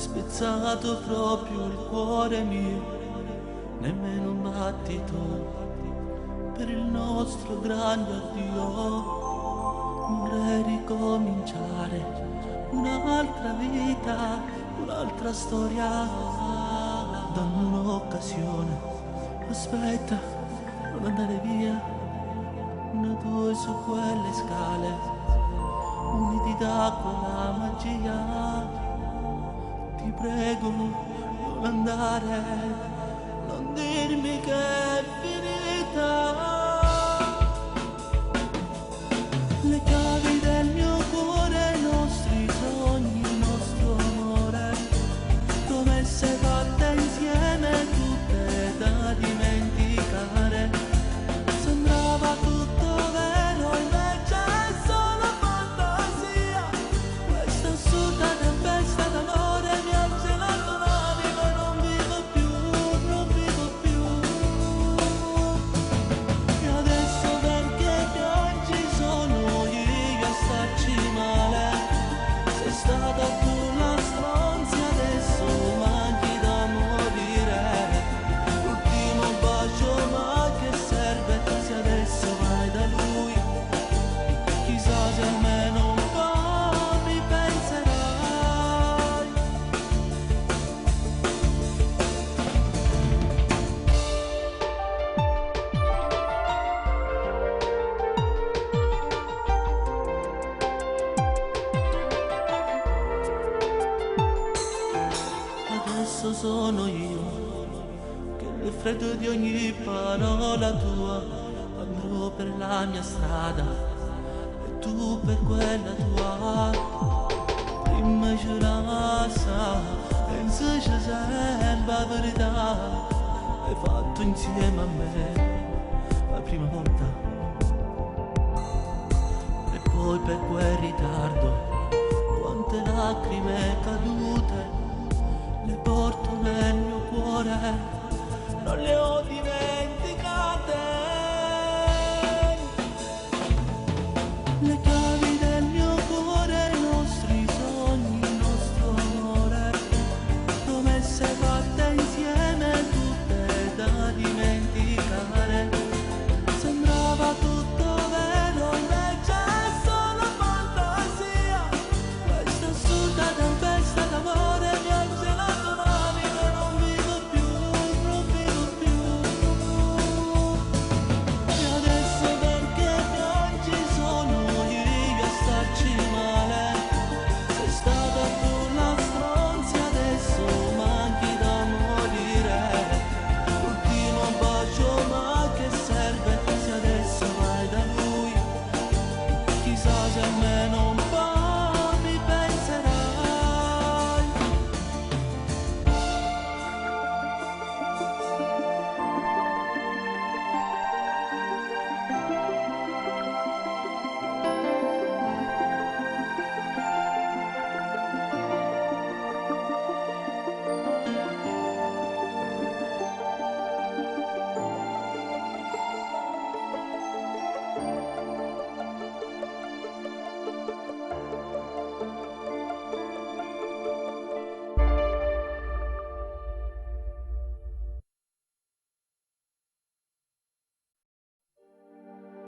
spezzato proprio il cuore mio, nemmeno un battito per il nostro grande addio. Vorrei ricominciare un'altra vita, un'altra storia. Dammi un'occasione, aspetta, non andare via. Una, due su quelle scale, uniti da quella magia. Ti prego, non andare, non dirmi che è finita. Le chiavi del mio cuore, i nostri sogni, il nostro amore, come se fatte insieme, tutte da dimenticare. Sembrava tutto vero, invece è solo fantasia. Questa assurda tempesta d'amore mi ha gelato l'anima e non vivo più, non vivo più. E adesso perché piangi sono io a starci male. Sei stata tu la stronza, adesso manchi da morire. L'ultimo bacio, ma che serve se adesso vai da lui? Chissà se almeno un po' mi penserai. Adesso sono io che nel freddo di ogni parola tua andrò per la mia strada e tu per quella tua. Prima giurassa e in sé c'è sempre la verità. Hai fatto insieme a me la prima volta e poi per quel ritardo quante lacrime cadute.